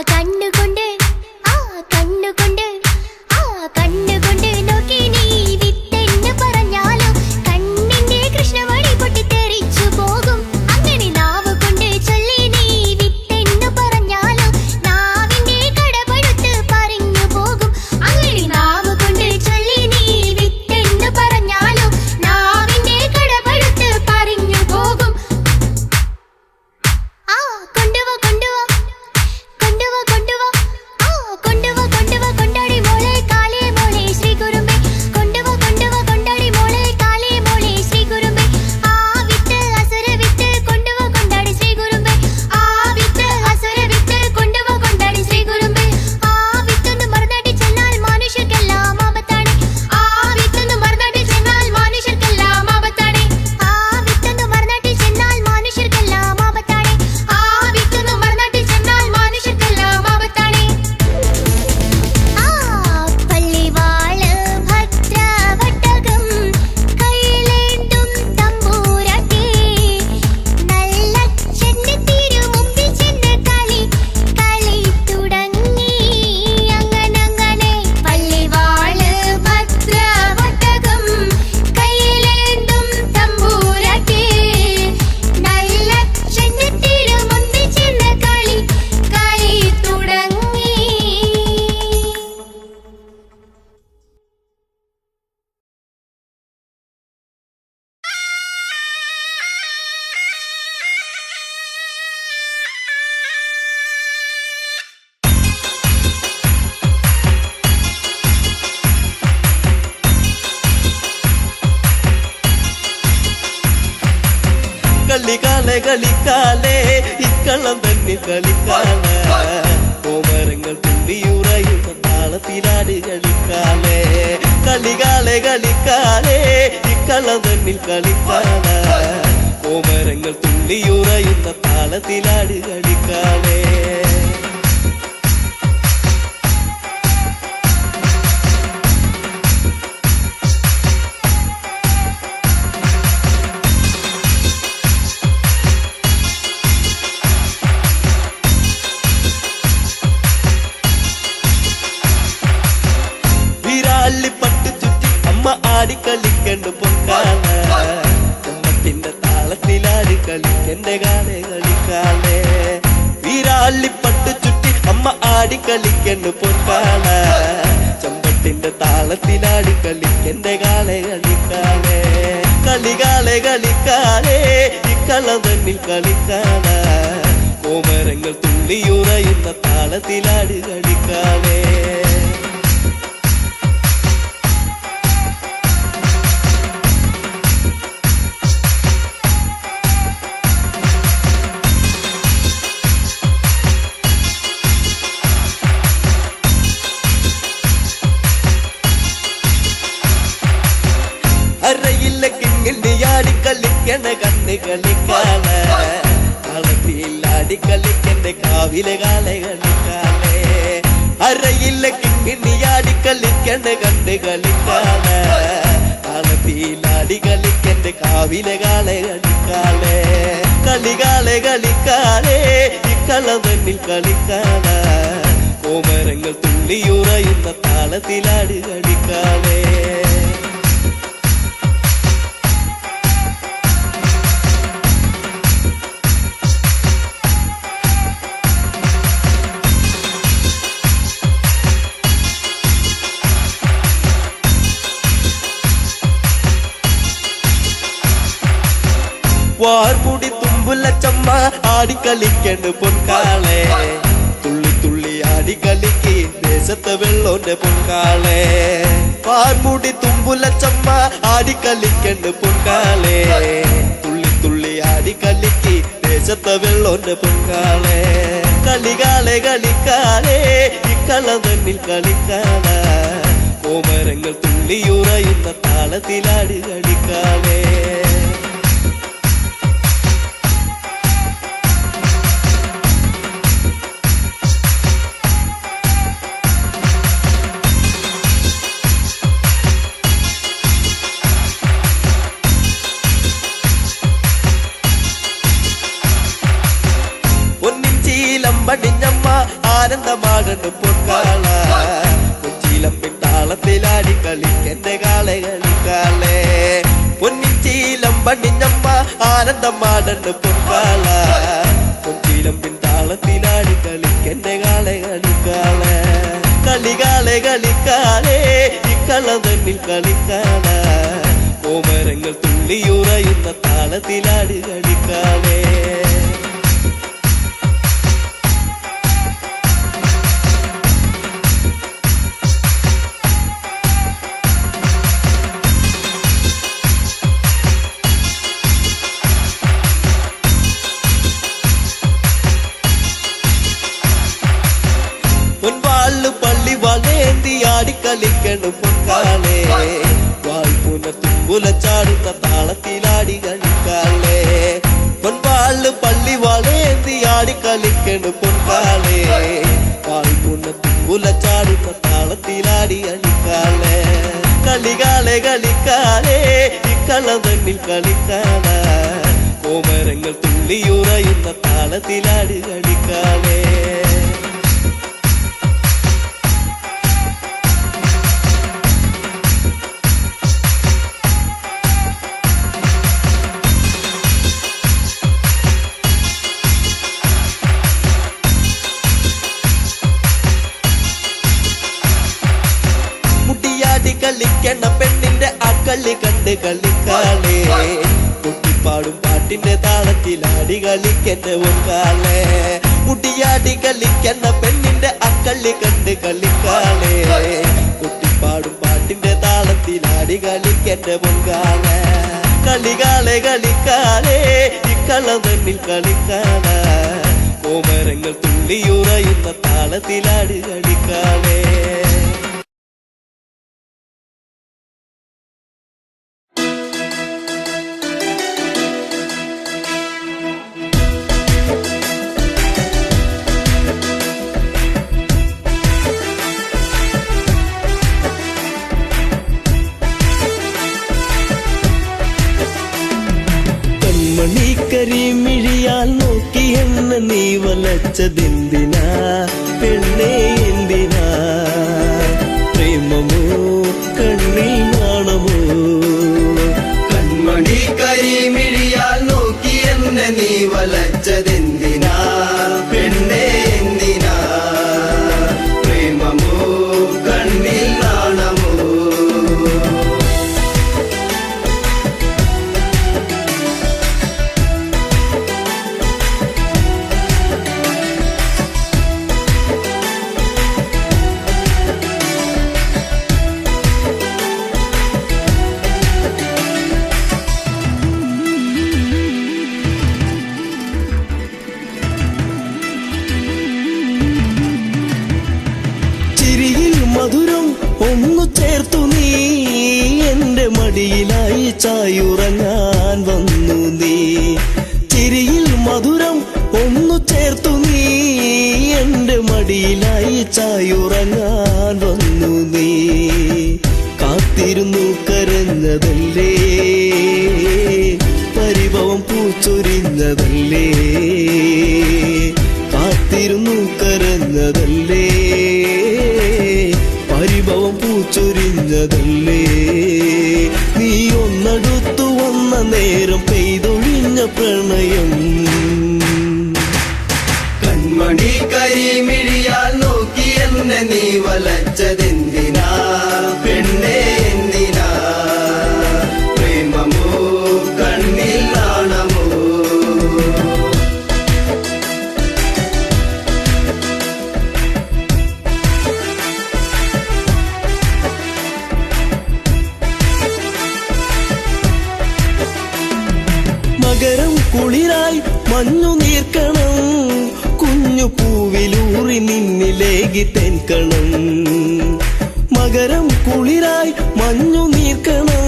കണ്ണുകൊണ്ട് കണ്ണുകൊണ്ട് കണ്ണുകൊണ്ട് നോക്കി നീ വിത്തെന്ന് പറഞ്ഞാലോ കണ്ണിന്റെ കൃഷ്ണമണി പൊട്ടിത്തെറിച്ചു പോകും. അങ്ങനെ നാവ് കൊണ്ട് ചൊല്ലി നീ വിത്തെന്ന് പറഞ്ഞാലോ നാവിന്റെ കടപഴുത്ത് പറഞ്ഞു പോകും. അങ്ങനെ നാവ് കൊണ്ട് ചൊല്ലി നീ വിത്തെന്ന് പറഞ്ഞാലോ നാവിന്റെ കടപഴുത്ത് പറഞ്ഞു പോകും. കൊണ്ടുവാ കൊണ്ടുവാ കൊണ്ടുവാ കൊണ്ടുവാ കൊണ്ടുവാ കൊണ്ടുവാ കൊണ്ടാടി മോളെ കാലേ മോളെ ശ്രീ കുറുമ്പേ കൊണ്ടുവാ കൊണ്ടുവാ കൊണ്ടാടി മോളെ കാലേ മോളെ ശ്രീ കുറുമ്പേ വിത്ത് അസുര വിത്ത് കൊണ്ടുവാ കൊണ്ടാടി ശ്രീ കുറുമ്പേ വിത്ത് അസുര വിത്ത് കൊണ്ടുവാ കൊണ്ടാടി ശ്രീ കുറുമ്പേ വിത്തൊന്ന് മറന്നാടി ചെന്നാൽ മനുഷ്യർക്കെല്ലാം ആപത്താണ്. വിത്തൊന്ന് മറന്നാടി ചെന്നാൽ മനുഷ്യർക്കെല്ലാം ആപത്താണ്. വിത്തൊന്ന് മറന്നാടി ചെന്നാൽ മനുഷ്യർക്കെല്ലാം ആപത്താണ്. വിത്തൊന്ന് മറന്നാടി ചെന്നാൽ മനുഷ്യർക്കെല്ലാം ആപത്താണ്. പള്ളിവാള് ഭദ്രവട്ടകം കയ്യിലേന്തും തമ്പൂരാട്ടി നല്ലച്ഛന്റെ തിരുമുമ്പിൽ ചെന്ന് കളി തുടങ്ങി. അങ്ങനെ പള്ളിവാള് ഭദ്രവട്ടകം കയ്യിലേന്തും തമ്പൂരാട്ടി നല്ലച്ഛന്റെ തിരുമുമ്പിൽ ചെന്ന് കളി തുടങ്ങി. കളിക്കാലെ കളിക്കാലേ ഇക്കളം തന്നെ കളിക്കാലേ കോമരങ്ങൾ തുള്ളിയുറയുന്ന താളത്തിലാട് കളിക്കാലേ കളികാലെ കളിക്കാലേ ഇക്കളം തന്നിൽ കളിക്കാലേ കോമരങ്ങൾ തുള്ളിയുറയുന്ന താളത്തിലാട് കളിക്കാലേ വിരാലിപ്പട്ട് ചുറ്റി അമ്മ ആടിക്കളിക്കണ്ട് പൊക്കാല കുമ്മത്തിന്റെ താളത്തിലാടി കളിക്കന്റെ കാലേ കളിക്കാലേ വിരാലിപ്പട്ട് ചുറ്റി അമ്മ ആടിക്കളിക്കണ്ട് പൊക്കാല ചെമ്പട്ടിന്റെ താളത്തിലാടി കളിക്കന്റെ കാലേ കളിക്കാലേ കളികാലെ കളിക്കാലേ ഇക്കളം തന്നിൽ കളിക്കാലേ കോമരങ്ങൾ തുള്ളിയുറയുന്ന താളത്തിലാടി കളിക്കാലേ അരയില്ല കിങ്ങിണ്ടിയാടി കളിക്കണ കണ്ണ് കളിക്കാലേ കളത്തിലാടി കളിക്കണ്ട കാവിലെ കാലെ കളിക്കാലേ അരയില്ല കിങ്ങിണ്ടിയാടി കളിക്കണ കണ്ണ് കളിക്കാലേ കളത്തിലാടി കളിക്കണ്ട കാവിലെ കാലെ കളിക്കാലേ കളികാലെ കളിക്കാലേ ഇക്കളം തന്നിൽ കളിക്കാലേ കോമരങ്ങൾ തുള്ളിയുറയുന്ന താളത്തിലാടി കളിക്കാലേ വാർമുടി തുമ്പുലച്ചമ്മ ആടിക്കളിക്കണ്ട് പൊൻകാളെ തുള്ളി തുള്ളി ആടിക്കളിക്ക് ദേശത്തെ വെള്ളോന്റെ പൊൻകാളെ വാർമുടി തുമ്പുലച്ചമ്മ ആടിക്കളിക്കണ്ട് പൊൻകാളെ തുള്ളി തുള്ളി ആടിക്കളിക്ക് ദേശത്തെ വെള്ളോന്റെ പൊൻകാളെ കളികാലെ കളിക്കാലേ ഇക്കളം തന്നിൽ കളിക്കാലേ കോമരങ്ങൾ തുള്ളിയുറയുന്ന താളത്തിലാടി കളിക്കാലേ പൊന്നിൻ ചീലം പടിഞ്ഞമ്മ ആര ആനന്ദമാടണ്ട് പൊൻകാള കൊഞ്ചിലമ്പിൻ താളത്തിലാടി കളിക്കെന്റെ കാളെ കളിക്കാളെ പൊന്നിൻ ചീലം പണിഞ്ഞമ്മ ആനന്ദമാടണ്ട് പൊൻകാള കൊഞ്ചിലമ്പിൻ താളത്തിലാടി കളിക്കെന്റെ കാളെ കളിക്കാളെ കളികാളെ കളിക്കാളെ ഇക്കള തന്നിൽ കളിക്കാള കോമരങ്ങൾ തുള്ളിയുറയുന്ന താളത്തിലാടി കളിക്കാളെ പൊൻവാള് പള്ളി വളേന്തി ആടിക്കളിക്കണം പൊൻകാളെ വാൾപുന തുമ്പുല ചാടുന്ന താളത്തിലാടി കളിക്കാളെ പൊൻവാള് പള്ളി വളേന്തി ആടിക്കളിക്കണം പൊൻകാളെ വാൾപുന തുമ്പുല ചാടുന്ന താളത്തിലാടി കളിക്കാളെ കളികാളെ കളിക്കാളെ ഇക്കള തന്നിൽ കളിക്കാള കോമരങ്ങൾ തുള്ളിയുറയുന്ന താളത്തിലാടി കളിക്കാളെ കളിക്കണ പെണ്ണിന്റെ അക്കളി കണ്ട് കളിക്കാളെ കുട്ടിപ്പാടും പാട്ടിന്റെ താളത്തിലാടി കളിക്കന്റെ ഒന്നാളെ മുടിയാടി കളിക്കണ പെണ്ണിന്റെ അക്കളി കണ്ട് കളിക്കാളെ കുട്ടിപ്പാടും പാട്ടിന്റെ താളത്തിലാടി കളിക്കന്റെ ഒന്നാളെ കളികാളെ കളിക്കാളെ ഇക്കള തന്നിൽ കളിക്കാള കോമരങ്ങൾ തുള്ളിയുറയുന്ന താളത്തിലാടി കളിക്കാളെ കരിമിഴിയാൽ നോക്കി എന്നെ നീ വലച്ചതെന്തിനാ പെണ്ണേ എന്തിനാ പ്രേമമോ കണ്ണിൽ നാണമോ കൺമണി കരിമിഴിയാൽ നോക്കി എന്നെ നീ വലച്ചതെന്തിനാ പെണ്ണേ എന്തിനാ പ്രേമമോ കണ്ണിൽ നാണമോ മധുരം ഒന്നു ചേർത്തു നീ എന്റെ മടിയിലായി ചായുറങ്ങാൻ വന്നു നീ ചിരിയിൽ മധുരം ഒന്നു ചേർത്തു നീ എന്റെ മടിയിലായി ചായുറങ്ങാൻ വന്നു നീ കാത്തിരുന്നു കരഞ്ഞതല്ലേ പരിഭവം പൂച്ചൊരിഞ്ഞതല്ലേ കാത്തിരുന്നു കരഞ്ഞതല്ലേ പരിഭവം പൂച്ചൊരിഞ്ഞതല്ലേ നീ ഒന്നടുത്തു വന്ന നേരം പെയ്തൊഴിഞ്ഞ പ്രണയം കൺമണി കരിമിഴിയാൽ നോക്കി എന്നെ നീ വലച്ചതെന്തിനാ പെണ്ണേ എന്തിനാ പ്രേമമോ കണ്ണിൽ നാണമോ മകരം കുളിരായി മഞ്ഞു നീർക്കണം കുഞ്ഞു പൂവിലൂറി നിന്നിലേകി തെൻകണം മകരം കുളിരായി മഞ്ഞു നീർക്കണം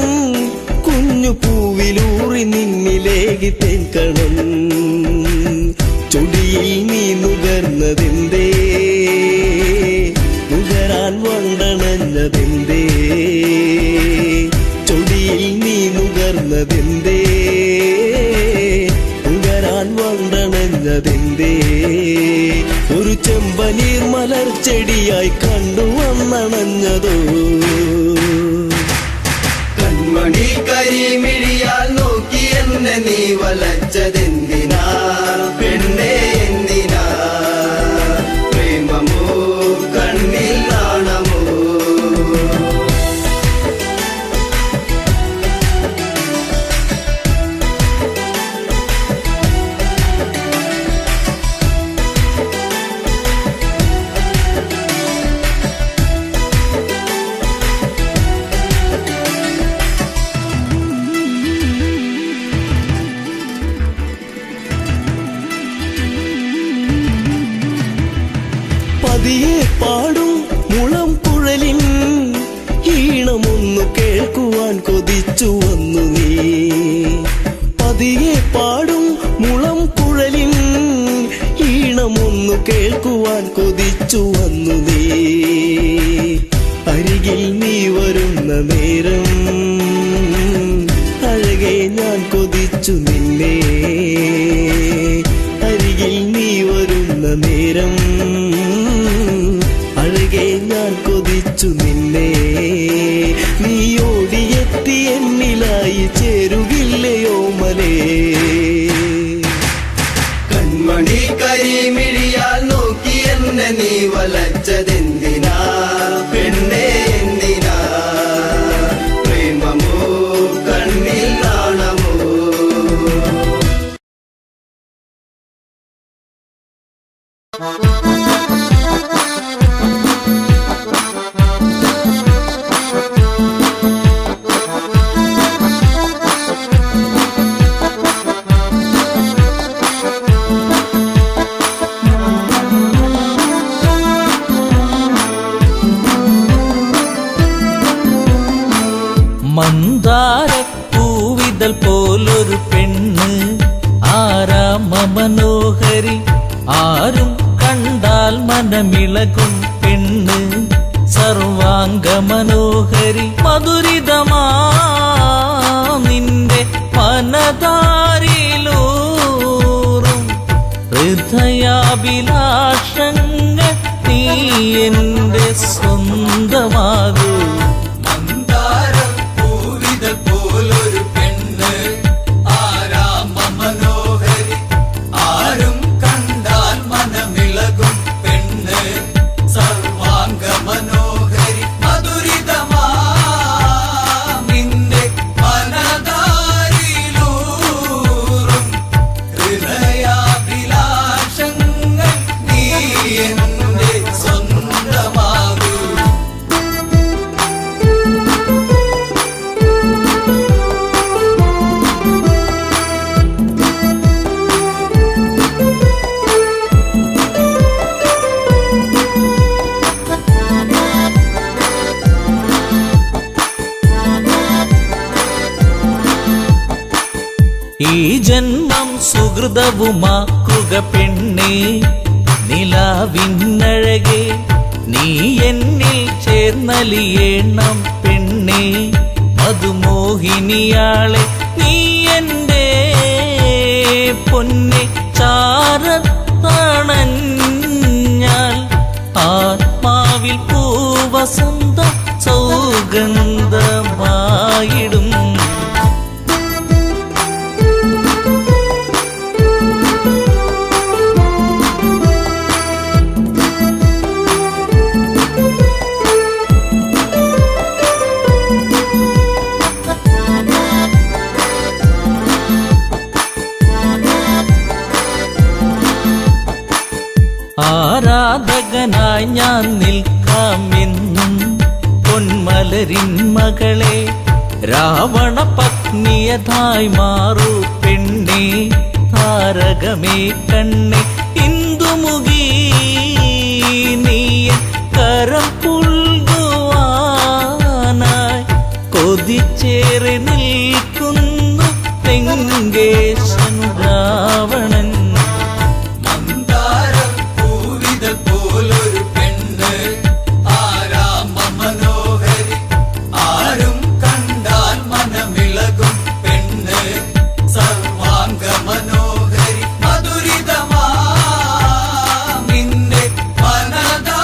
കുഞ്ഞു പൂവിലൂറി നിന്നിലേകി തെൻകണം ചൊടിയിൽ നീ നുകർന്നതെന്തേ നുകരാൻ വണ്ടണഞ്ഞതെന്തേ ചൊടിയിൽ നീ നുകർന്നതെന്തേ നുകരാൻ വണ്ടണഞ്ഞതെന്തേ ഒരു ചെമ്പനീർ മലർച്ചെടിയായി കണ്ടു വന്നണഞ്ഞതോ കൺമണി കരിമിഴിയാൽ നോക്കി എന്നെ നീ വലച്ചതെന്തിനാ പെണ്ണേ എന്തിനാ പ്രേമമോ കണ്ണിൽ നാണമോ പതിയെ പാടും മുളം കുഴലിൻ ഈണമൊന്നു കേൾക്കുവാൻ കൊതിച്ചു വന്നു നീ പതിയെ പാടും മുളം കുഴലിൻ ഈണമൊന്നു കേൾക്കുവാൻ കൊതിച്ചു വന്നു നീ അരികിൽ നീ വരുന്ന നേരം അഴകെ ഞാൻ കൊതിച്ചു നിന്നെ അരികിൽ നീ വരുന്ന നേരം അഴകെ ഞാൻ കൊതിച്ചു നിന്നെ നീ ഓടിയെത്തി എന്നിലായി ചേരുകില്ലയോ മലേ കൺമണി കരിമിഴിയാൽ നോക്കി എന്നെ നീ വലച്ചതെന്തിനാ പെണ്ണേ എന്തിനാ പ്രേമമോ കണ്ണിൽ നാണമോ മന്ദാരപ്പൂവിതൾ പോലൊരു പെണ്ണ് ആരാമ മനോഹരി ആരും കണ്ടാൽ മനമിളകും പെണ്ണ് സർവാംഗ മനോഹരി മധുരിതമാ നിന്റെ മനതാരിലൂറും ഹൃദയാഭിലാഷങ്ങൾ നീ എന്റെ സ്വന്തമാകൂ പോലൊരു പെണ്ണ് ആരാമ മനോഹരി ആരും കണ്ടാൽ മനമിളകും പെണ്ണ് സർവാംഗ മനോഹരി മധുരിതമാ നിന്റെ മനതാരിലൂറും ഹൃദയാഭിലാഷങ്ങൾ നീ എന്റെ സ്വന്തമാകൂ ഈ ജന്മം സുഹൃതവുമാക്കുക പെണ്ണേ നിലാവിന്നഴകെ നീ എന്നിൽ ചേർന്നലിയേണം പെണ്ണേ മധുമോഹിനിയാളെ നീ എന്റെ പൊന്നെ ചാരത്തണഞ്ഞാൽ ആത്മാവിൽ പൂവസന്ത സൗഗന്ധമായിടും ആരാധകനായി ഞാൻ നിൽക്കാമെന്നും പൊന്മലരിൻ മകളെ രാവണ പത്നിയതായി മാറൂ പെണ്ണേ താരകമേ കണ്ണേ ഇന്ദുമുഖി നീ കരം പുൽകുവാനായി കൊതിച്ചേറി നിൽക്കുന്നു തെങ്കേശൻ രാവണൻ പോലൊരു പെണ്ണ് ആരാമ മനോഹരി ആരും കണ്ടാൽ മനമിളകും പെണ്ണ് സർവാംഗ മനോഹരി മധുരിതമാ നിന്റെ മനതാ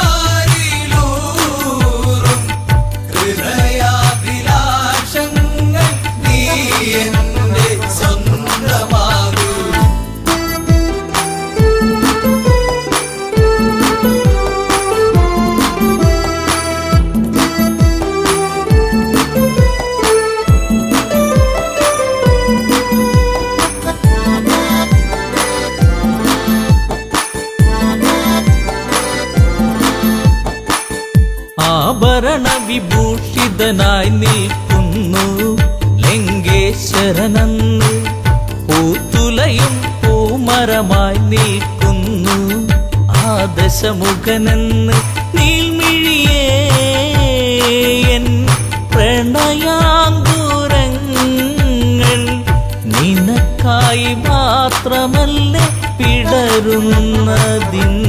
ആഭരണ വിഭൂഷിതനായി നിൽക്കുന്നു ലങ്കേശ്വരനന്ന്. പൂത്തുലയും പൂമരമായി നിൽക്കുന്നു ആ ദശമുഖനെന്ന്. നീൽമിഴിയേ എൻ പ്രണയാങ്കുരങ്ങൾ നിനക്കായി മാത്രമല്ലേ പിടരുന്നതിന്ന്.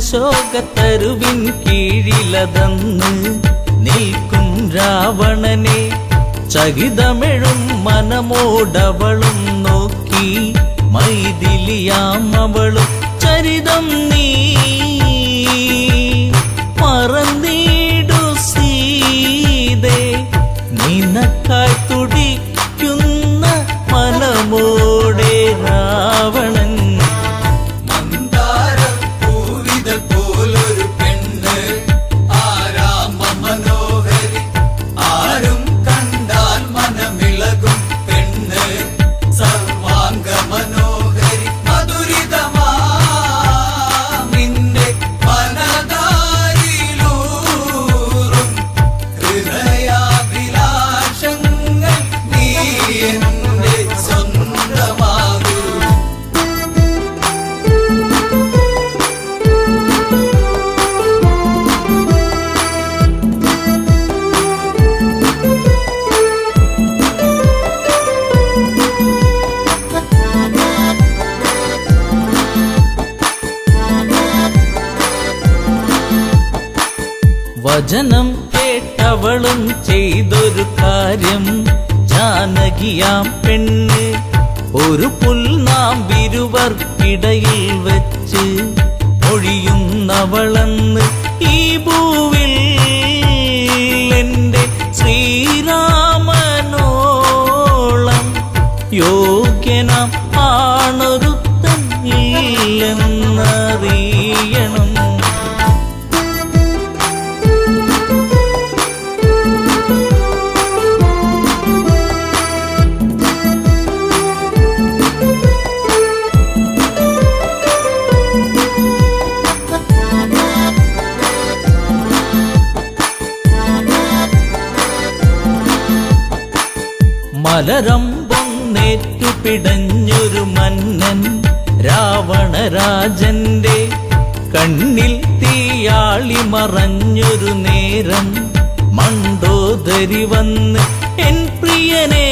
പൊന്നശോകത്തരുവിൻ കീഴിലതന്ന് നിൽക്കും രാവണനെ ചകിതമെഴും മനമോടവളും നോക്കി മൈഥിലിയാം അവളും ചരിതം നീ മറന്നീടു സീതേ. നിനക്കായി തുടിക്കുന്ന മനമോടെ രാവണൻ. വചനം കേട്ടവളും ചെയ്തൊരു കാര്യം ജാനകിയാം പെണ്ണ് ഒരു പുൽനാമ്പിരുവർക്കിടയിൽ വെച്ച് ഒഴിയുന്നവളെന്ന്. ഈ ഭൂവിൽ എന്റെ ശ്രീരാമനോളം യോഗ്യനാം ആണൊരുത്തൻ ഇല്ലെന്നറിയണം. മലരമ്പൊന്നേറ്റു പിടഞ്ഞൊരു മന്നൻ രാവണരാജന്റെ കണ്ണിൽ തീയാളി മറഞ്ഞൊരു നേരം മണ്ടോദരി വന്ന് എൻ പ്രിയനെ